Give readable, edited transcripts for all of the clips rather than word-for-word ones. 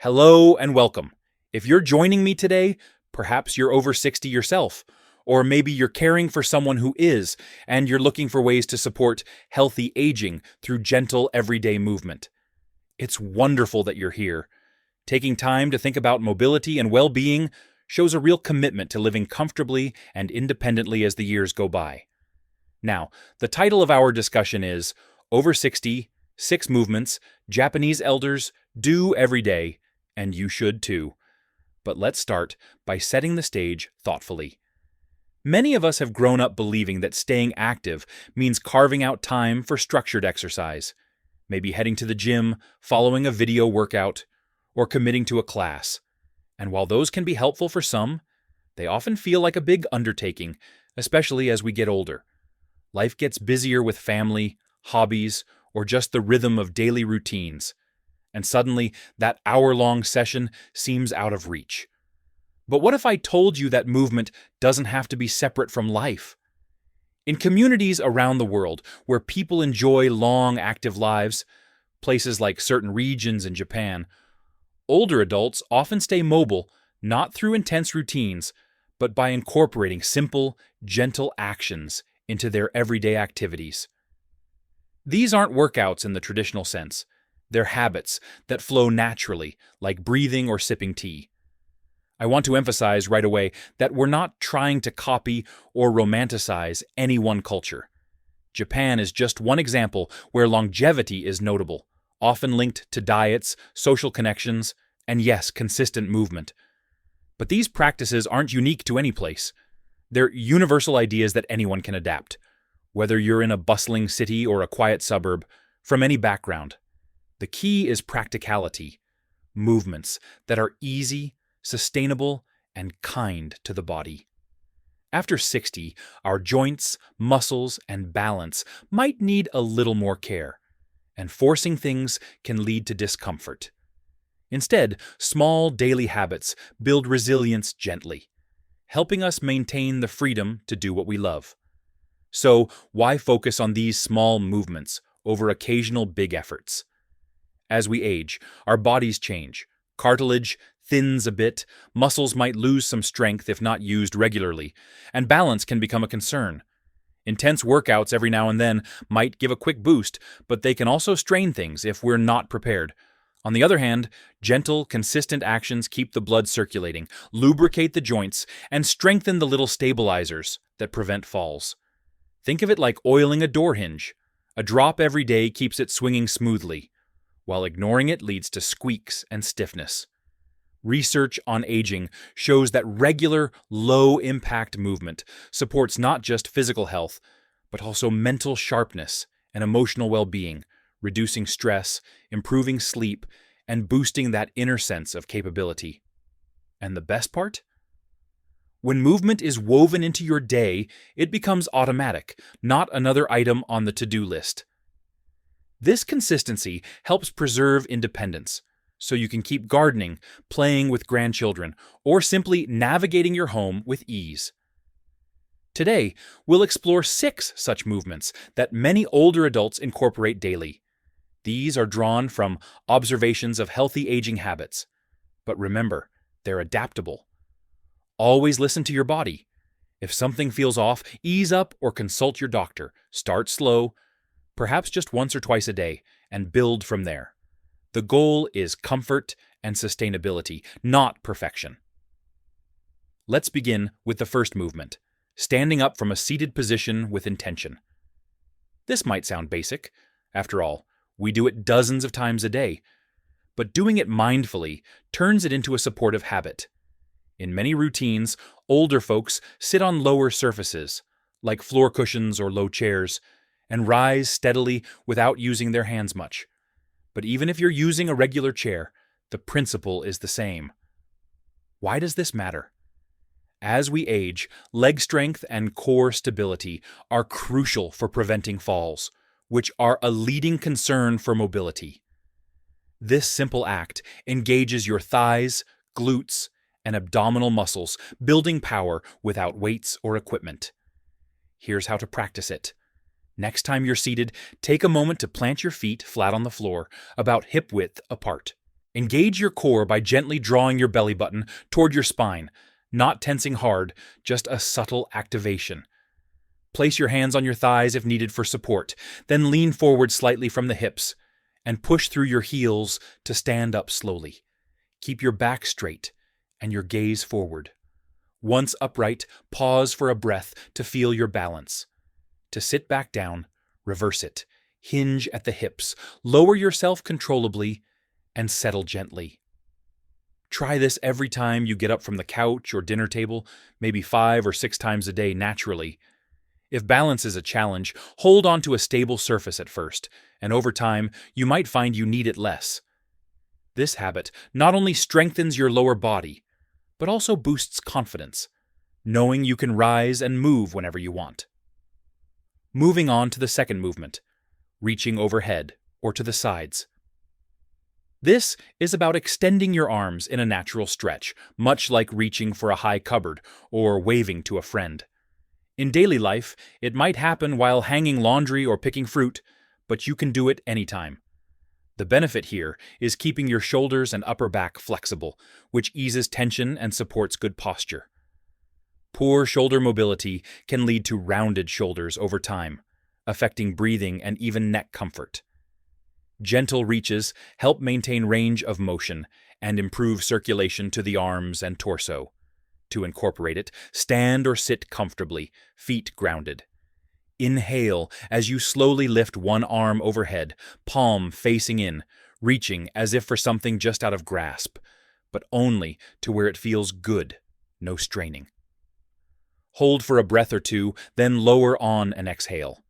Hello and welcome. If you're joining me today, perhaps you're over 60 yourself, or maybe you're caring for someone who is, and you're looking for ways to support healthy aging through gentle everyday movement. It's wonderful that you're here. Taking time to think about mobility and well-being shows a real commitment to living comfortably and independently as the years go by. Now, the title of our discussion is Over 60, 6 Movements Japanese Elders Do Every Day, and You Should Too. But let's start by setting the stage thoughtfully. Many of us have grown up believing that staying active means carving out time for structured exercise, maybe heading to the gym, following a video workout, or committing to a class. And while those can be helpful for some, they often feel like a big undertaking, especially as we get older. Life gets busier with family, hobbies, or just the rhythm of daily routines, and suddenly that hour-long session seems out of reach. But what if I told you that movement doesn't have to be separate from life? In communities around the world where people enjoy long, active lives, places like certain regions in Japan, older adults often stay mobile not through intense routines, but by incorporating simple, gentle actions into their everyday activities. These aren't workouts in the traditional sense. They're habits that flow naturally, like breathing or sipping tea. I want to emphasize right away that we're not trying to copy or romanticize any one culture. Japan is just one example where longevity is notable, often linked to diets, social connections, and yes, consistent movement. But these practices aren't unique to any place. They're universal ideas that anyone can adapt, whether you're in a bustling city or a quiet suburb, from any background. The key is practicality, movements that are easy, sustainable, and kind to the body. After 60, our joints, muscles, and balance might need a little more care, and forcing things can lead to discomfort. Instead, small daily habits build resilience gently, helping us maintain the freedom to do what we love. So, why focus on these small movements over occasional big efforts? As we age, our bodies change. Cartilage thins a bit, muscles might lose some strength if not used regularly, and balance can become a concern. Intense workouts every now and then might give a quick boost, but they can also strain things if we're not prepared. On the other hand, gentle, consistent actions keep the blood circulating, lubricate the joints, and strengthen the little stabilizers that prevent falls. Think of it like oiling a door hinge. A drop every day keeps it swinging smoothly, while ignoring it leads to squeaks and stiffness. Research on aging shows that regular, low-impact movement supports not just physical health, but also mental sharpness and emotional well-being, reducing stress, improving sleep, and boosting that inner sense of capability. And the best part? When movement is woven into your day, it becomes automatic, not another item on the to-do list. This consistency helps preserve independence, so you can keep gardening, playing with grandchildren, or simply navigating your home with ease. Today, we'll explore 6 such movements that many older adults incorporate daily. These are drawn from observations of healthy aging habits. But remember, they're adaptable. Always listen to your body. If something feels off, ease up or consult your doctor. Start slow, perhaps just once or twice a day, and build from there. The goal is comfort and sustainability, not perfection. Let's begin with the first movement, standing up from a seated position with intention. This might sound basic. After all, we do it dozens of times a day. But doing it mindfully turns it into a supportive habit. In many routines, older folks sit on lower surfaces, like floor cushions or low chairs, and rise steadily without using their hands much. But even if you're using a regular chair, the principle is the same. Why does this matter? As we age, leg strength and core stability are crucial for preventing falls, which are a leading concern for mobility. This simple act engages your thighs, glutes, and abdominal muscles, building power without weights or equipment. Here's how to practice it. Next time you're seated, take a moment to plant your feet flat on the floor, about hip width apart. Engage your core by gently drawing your belly button toward your spine, not tensing hard, just a subtle activation. Place your hands on your thighs if needed for support, then lean forward slightly from the hips and push through your heels to stand up slowly. Keep your back straight and your gaze forward. Once upright, pause for a breath to feel your balance. To sit back down, reverse it. Hinge at the hips, lower yourself controllably, and settle gently. Try this every time you get up from the couch or dinner table, maybe 5 or 6 times a day naturally. If balance is a challenge, hold on to a stable surface at first, and over time, you might find you need it less. This habit not only strengthens your lower body, but also boosts confidence, knowing you can rise and move whenever you want. Moving on to the second movement, reaching overhead or to the sides. This is about extending your arms in a natural stretch, much like reaching for a high cupboard or waving to a friend. In daily life, it might happen while hanging laundry or picking fruit, but you can do it anytime. The benefit here is keeping your shoulders and upper back flexible, which eases tension and supports good posture. Poor shoulder mobility can lead to rounded shoulders over time, affecting breathing and even neck comfort. Gentle reaches help maintain range of motion and improve circulation to the arms and torso. To incorporate it, stand or sit comfortably, feet grounded. Inhale as you slowly lift one arm overhead, palm facing in, reaching as if for something just out of grasp, but only to where it feels good, no straining. Hold for a breath or two, then lower on an exhale.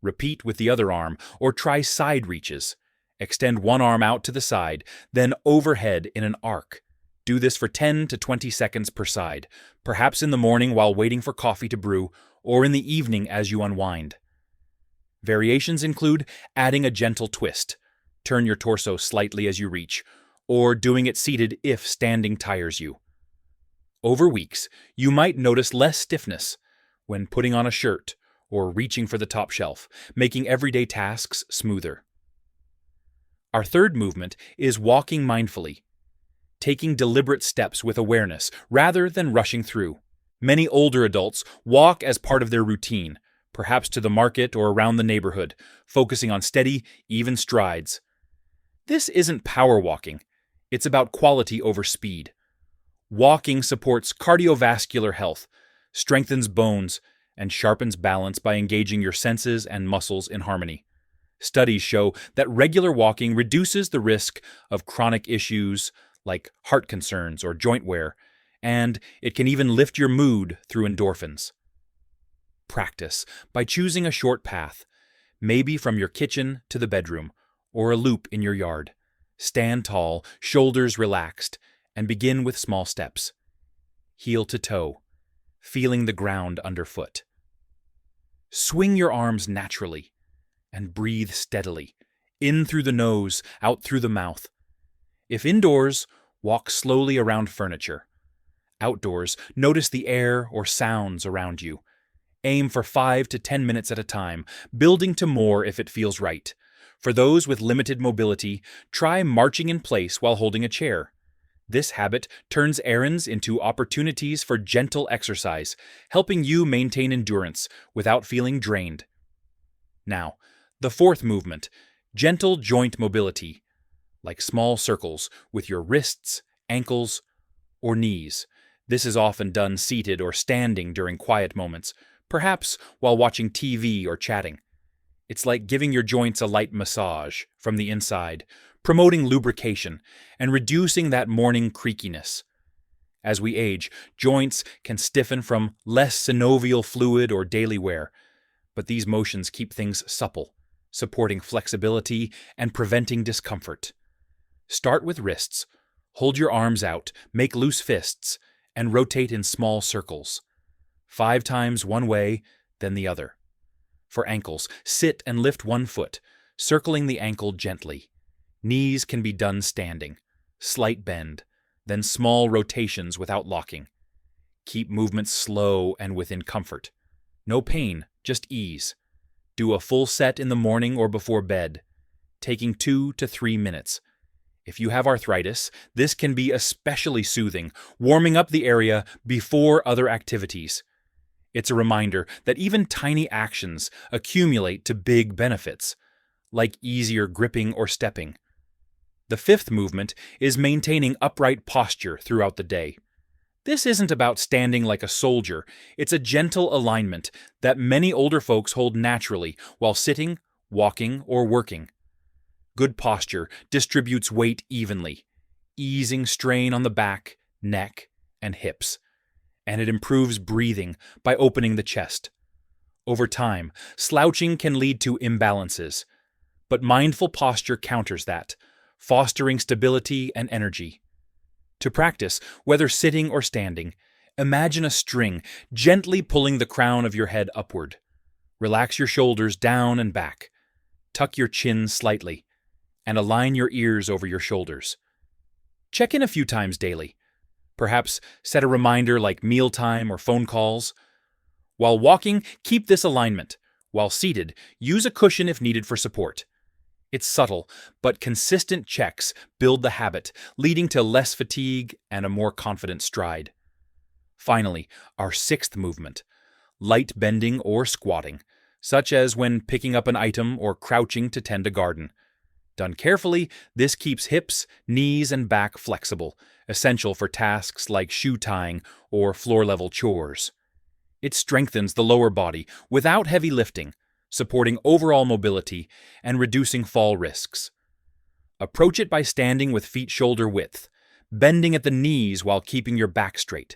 Repeat with the other arm, or try side reaches. Extend one arm out to the side, then overhead in an arc. Do this for 10 to 20 seconds per side, perhaps in the morning while waiting for coffee to brew, or in the evening as you unwind. Variations include adding a gentle twist, turn your torso slightly as you reach, or doing it seated if standing tires you. Over weeks, you might notice less stiffness when putting on a shirt or reaching for the top shelf, making everyday tasks smoother. Our third movement is walking mindfully, taking deliberate steps with awareness rather than rushing through. Many older adults walk as part of their routine, perhaps to the market or around the neighborhood, focusing on steady, even strides. This isn't power walking. It's about quality over speed. Walking supports cardiovascular health, strengthens bones, and sharpens balance by engaging your senses and muscles in harmony. Studies show that regular walking reduces the risk of chronic issues like heart concerns or joint wear, and it can even lift your mood through endorphins. Practice by choosing a short path, maybe from your kitchen to the bedroom, or a loop in your yard. Stand tall, shoulders relaxed, and begin with small steps. Heel to toe, feeling the ground underfoot. Swing your arms naturally, and breathe steadily, in through the nose, out through the mouth. If indoors, walk slowly around furniture. Outdoors, notice the air or sounds around you. Aim for 5 to 10 minutes at a time, building to more if it feels right. For those with limited mobility, try marching in place while holding a chair. This habit turns errands into opportunities for gentle exercise, helping you maintain endurance without feeling drained. Now, the fourth movement, gentle joint mobility, like small circles with your wrists, ankles, or knees. This is often done seated or standing during quiet moments, perhaps while watching TV or chatting. It's like giving your joints a light massage from the inside, promoting lubrication and reducing that morning creakiness. As we age, joints can stiffen from less synovial fluid or daily wear, but these motions keep things supple, supporting flexibility and preventing discomfort. Start with wrists. Hold your arms out, make loose fists, and rotate in small circles. 5 times one way, then the other. For ankles, sit and lift one foot, circling the ankle gently. Knees can be done standing. Slight bend, then small rotations without locking. Keep movements slow and within comfort. No pain, just ease. Do a full set in the morning or before bed, taking 2 to 3 minutes. If you have arthritis, this can be especially soothing, warming up the area before other activities. It's a reminder that even tiny actions accumulate to big benefits, like easier gripping or stepping. The fifth movement is maintaining upright posture throughout the day. This isn't about standing like a soldier, it's a gentle alignment that many older folks hold naturally while sitting, walking, or working. Good posture distributes weight evenly, easing strain on the back, neck, and hips, and it improves breathing by opening the chest. Over time, slouching can lead to imbalances, but mindful posture counters that, fostering stability and energy. To practice, whether sitting or standing, imagine a string gently pulling the crown of your head upward. Relax your shoulders down and back. Tuck your chin slightly, and align your ears over your shoulders. Check in a few times daily. Perhaps set a reminder like mealtime or phone calls. While walking, keep this alignment. While seated, use a cushion if needed for support. It's subtle, but consistent checks build the habit, leading to less fatigue and a more confident stride. Finally, our sixth movement, light bending or squatting, such as when picking up an item or crouching to tend a garden. Done carefully, this keeps hips, knees, and back flexible, essential for tasks like shoe tying or floor-level chores. It strengthens the lower body without heavy lifting, supporting overall mobility and reducing fall risks. Approach it by standing with feet shoulder width, bending at the knees while keeping your back straight,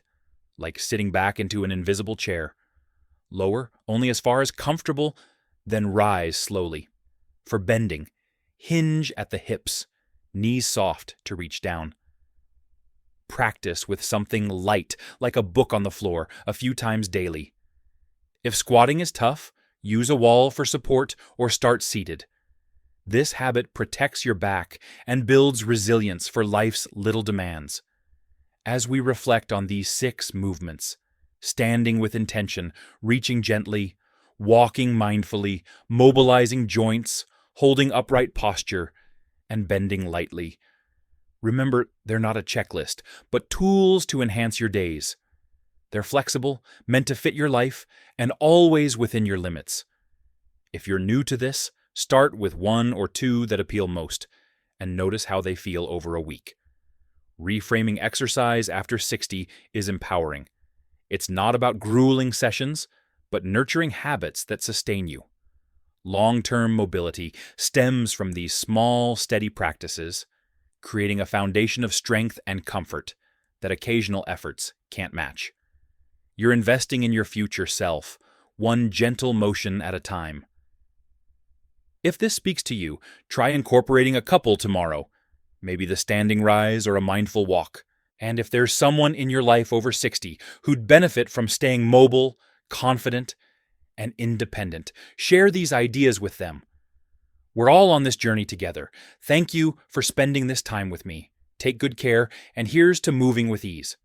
like sitting back into an invisible chair. Lower only as far as comfortable, then rise slowly. For bending, hinge at the hips, knees soft to reach down. Practice with something light, like a book on the floor, a few times daily. If squatting is tough, use a wall for support or start seated. This habit protects your back and builds resilience for life's little demands. As we reflect on these 6 movements, standing with intention, reaching gently, walking mindfully, mobilizing joints, holding upright posture, and bending lightly, remember they're not a checklist, but tools to enhance your days. They're flexible, meant to fit your life, and always within your limits. If you're new to this, start with 1 or 2 that appeal most, and notice how they feel over a week. Reframing exercise after 60 is empowering. It's not about grueling sessions, but nurturing habits that sustain you. Long-term mobility stems from these small, steady practices, creating a foundation of strength and comfort that occasional efforts can't match. You're investing in your future self, one gentle motion at a time. If this speaks to you, try incorporating a couple tomorrow, maybe the standing rise or a mindful walk. And if there's someone in your life over 60 who'd benefit from staying mobile, confident, and independent, share these ideas with them. We're all on this journey together. Thank you for spending this time with me. Take good care, and here's to moving with ease.